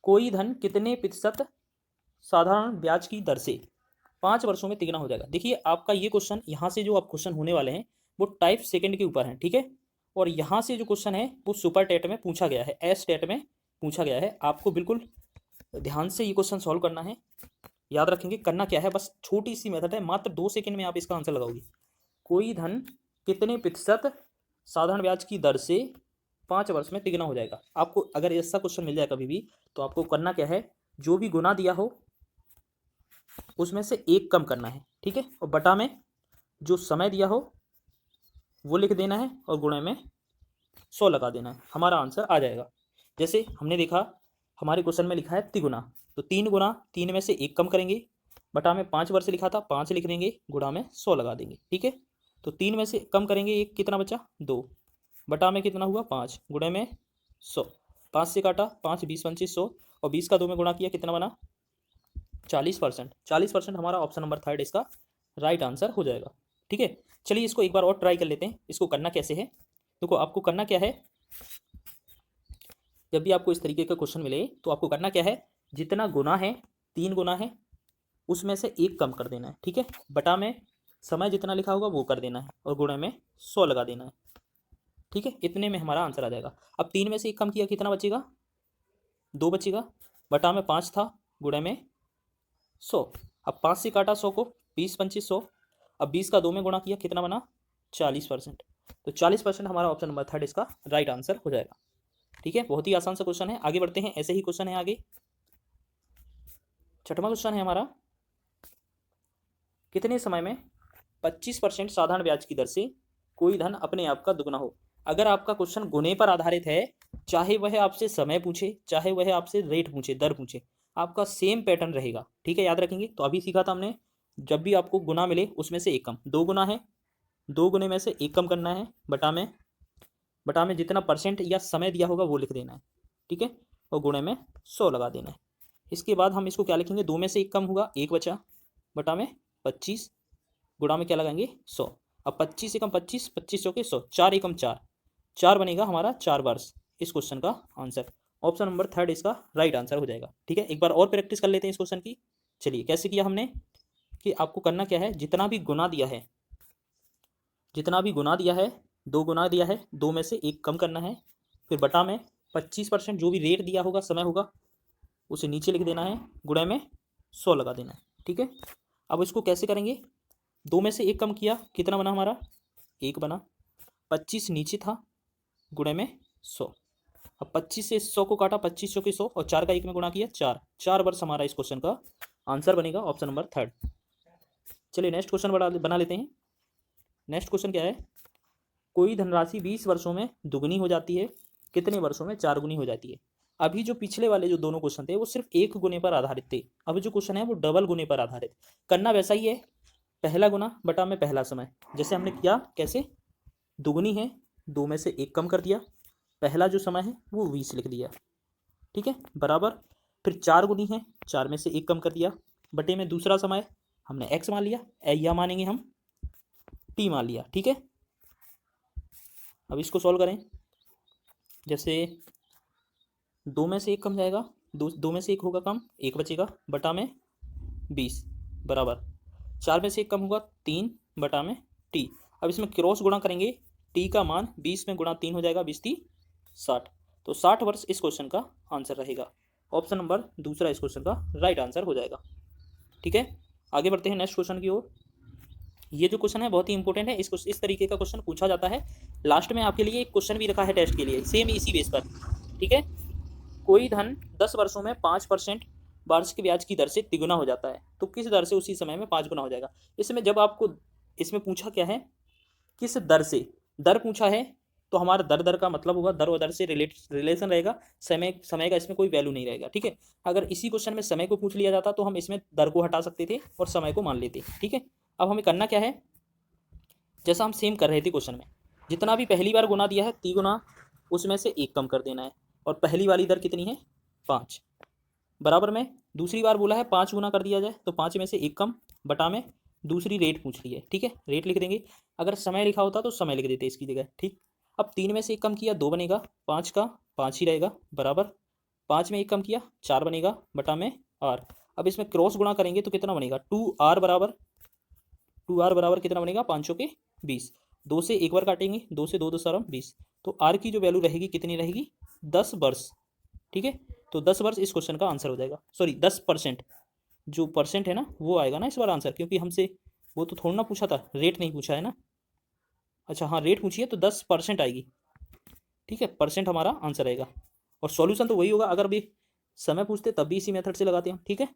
कोई धन कितने प्रतिशत साधारण ब्याज की दर से 5 वर्षों में तिगुना हो जाएगा। देखिए आपका ये क्वेश्चन यहाँ से जो आप क्वेश्चन होने वाले हैं वो टाइप सेकंड के ऊपर है, ठीक है। और यहाँ से जो क्वेश्चन है वो सुपर टेट में पूछा गया है, एस टेट में पूछा गया है। आपको बिल्कुल ध्यान से ये क्वेश्चन सॉल्व करना है। याद रखेंगे करना क्या है, बस छोटी सी मेथड है, मात्र 2 सेकंड में आप इसका आंसर लगाओगे। कोई धन कितने प्रतिशत साधारण ब्याज की दर से 5 वर्ष में तिगुना हो जाएगा। आपको अगर ऐसा क्वेश्चन मिल जाए कभी भी तो आपको करना क्या है, जो भी गुना दिया हो उसमें से एक कम करना है, ठीक है। और बटा में जो समय दिया हो वो लिख देना है और गुणे में 100 लगा देना है, हमारा आंसर आ जाएगा। जैसे हमने देखा हमारे क्वेश्चन में लिखा है तिगुना, तो 3 गुना 3 में से एक कम करेंगे, बटा में 5 वर्ष लिखा था 5 लिख देंगे, गुणा में 100 लगा देंगे, ठीक है। तो 3 में से कम करेंगे एक, कितना बचा 2, बटा में कितना हुआ 5, गुणे में 100, 5 से काटा 5 20 25 100 और 20 का 2 में गुणा किया कितना बना 40%। 40% हमारा ऑप्शन नंबर थर्ड इसका राइट आंसर हो जाएगा, ठीक है। चलिए इसको एक बार और ट्राई कर लेते हैं। इसको करना कैसे है, देखो आपको करना क्या है, जब भी आपको इस तरीके का क्वेश्चन मिले तो आपको करना क्या है, जितना गुना है 3 गुना है उसमें से एक कम कर देना है, ठीक है। बटा में समय जितना लिखा होगा वो कर देना है और गुणे में 100 लगा देना है, ठीक है। इतने में हमारा आंसर आ जाएगा। अब 3 में से एक कम किया कितना बचेगा 2 बचेगा, बटा में 5 था, गुणे में 100। अब 5 से काटा 100 को 20 25 100, अब 20 का 2 में गुणा किया कितना बना 40%। तो 40% हमारा ऑप्शन नंबर थर्ड इसका राइट आंसर हो जाएगा, ठीक है। बहुत ही आसान सा क्वेश्चन है, आगे बढ़ते हैं। ऐसे ही क्वेश्चन है आगे, छठवां क्वेश्चन है हमारा, कितने समय में 25% साधारण ब्याज की दर से कोई धन अपने आप का दुगना हो। अगर आपका क्वेश्चन गुने पर आधारित है, चाहे वह आपसे समय पूछे चाहे वह आपसे रेट पूछे, दर पूछे, आपका सेम पैटर्न रहेगा, ठीक है। याद रखेंगे, तो अभी सीखा था हमने, जब भी आपको गुना मिले उसमें से एक कम, 2 गुना है 2 गुने में से एक कम करना है, बटा में जितना परसेंट या समय दिया होगा वो लिख देना है, ठीक है। और गुणे में 100 लगा देना है। इसके बाद हम इसको क्या लिखेंगे, 2 में से एक कम होगा एक बचा, बटा में 25, गुणा में क्या लगाएंगे 100। अब 25 से कम 25, 25 चौके 100, 4 एकम 4, 4 बनेगा हमारा 4 वर्ष इस क्वेश्चन का आंसर। ऑप्शन नंबर थर्ड इसका राइट आंसर हो जाएगा, ठीक है। एक बार और प्रैक्टिस कर लेते हैं इस क्वेश्चन की। चलिए कैसे किया हमने, कि आपको करना क्या है, जितना भी गुना दिया है 2 गुना दिया है 2 में से एक कम करना है, फिर बटा में 25% जो भी रेट दिया होगा समय होगा उसे नीचे लिख देना है, गुणे में 100 लगा देना है, ठीक है। अब इसको कैसे करेंगे, 2 में से एक कम किया कितना बना हमारा 1 बना, 25 नीचे था, गुणे में 100। अब 25 से 100 को काटा 25 चौके 100 और 4 का 1 में गुणा किया 4, 4 वर्ष हमारा इस क्वेश्चन का आंसर बनेगा, ऑप्शन नंबर थर्ड। चलिए नेक्स्ट क्वेश्चन बना लेते हैं। नेक्स्ट क्वेश्चन क्या है, कोई धनराशि 20 वर्षों में दुगनी हो जाती है, कितने वर्षों में 4 गुनी हो जाती है। अभी जो पिछले वाले जो दोनों क्वेश्चन थे वो सिर्फ एक गुने पर आधारित थे, अभी जो क्वेश्चन है वो डबल गुने पर आधारित। करना वैसा ही है, पहला गुना बटा में पहला समय, जैसे हमने किया, कैसे, दुगनी है 2 में से एक कम कर दिया, पहला जो समय है वो 20 लिख दिया, ठीक है, बराबर। फिर 4 गुनी है 4 में से एक कम कर दिया, बटे में दूसरा समय हमने x मान लिया, या मानेंगे हम t मान लिया, ठीक है। अब इसको सॉल्व करें, जैसे 2 में से एक कम जाएगा, 2 में से एक होगा कम, एक बचेगा, बटा में 20 बराबर, 4 में से एक कम होगा 3 बटा में t। अब इसमें क्रॉस गुणा करेंगे, t का मान 20 में गुणा 3 हो जाएगा, 20 3 60, तो 60 वर्ष इस क्वेश्चन का आंसर रहेगा। ऑप्शन नंबर दूसरा इस क्वेश्चन का राइट आंसर हो जाएगा, ठीक है। आगे बढ़ते हैं नेक्स्ट क्वेश्चन की ओर। ये जो क्वेश्चन है बहुत ही इंपॉर्टेंट है, इस तरीके का क्वेश्चन पूछा जाता है। लास्ट में आपके लिए एक क्वेश्चन भी रखा है टेस्ट के लिए, सेम इसी बेस पर, ठीक है। कोई धन 10 वर्षों में 5% वार्षिक ब्याज की दर से तिगुना हो जाता है, तो किस दर से उसी समय में 5 गुना हो जाएगा। इसमें जब आपको इसमें पूछा क्या है, किस दर से, दर पूछा है तो हमारा दर का मतलब होगा, दर और दर से रिलेशन रहेगा, समय का इसमें कोई वैल्यू नहीं रहेगा, ठीक है। अगर इसी क्वेश्चन में समय को पूछ लिया जाता तो हम इसमें दर को हटा सकते थे और समय को मान लेते, ठीक है। अब हमें करना क्या है, जैसा हम सेम कर रहे थे क्वेश्चन में, जितना भी पहली बार गुना दिया है तिगुना उसमें से एक कम कर देना है, और पहली वाली दर कितनी है 5, बराबर में दूसरी बार बोला है 5 गुना कर दिया जाए, तो 5 में से एक कम, बटा में दूसरी रेट पूछ ली है, ठीक है, रेट लिख देंगे। अगर समय लिखा होता तो समय लिख देते इसकी जगह, ठीक। अब 3 में से एक कम किया 2 बनेगा, 5 का 5 ही रहेगा, बराबर 5 में 1 कम किया 4 बनेगा बटा में आर। अब इसमें क्रॉस गुणा करेंगे तो कितना बनेगा 2r बराबर कितना बनेगा 500 के 20। 2 से एक बार काटेंगे, 2 से 2 2 सारा 20। तो आर की जो वैल्यू रहेगी कितनी रहेगी 10 वर्ष। ठीक है, तो 10 वर्ष इस क्वेश्चन का आंसर हो जाएगा। सॉरी 10%, जो परसेंट है ना वो आएगा ना इस बार आंसर, क्योंकि हमसे वो तो थोड़ा ना पूछा था, रेट नहीं पूछा है ना। अच्छा हाँ, रेट पूछिए तो 10% आएगी। ठीक है, परसेंट हमारा आंसर आएगा। और सॉल्यूशन तो वही होगा, अगर भी समय पूछते तब भी इसी मेथड से लगाते हैं। ठीक है।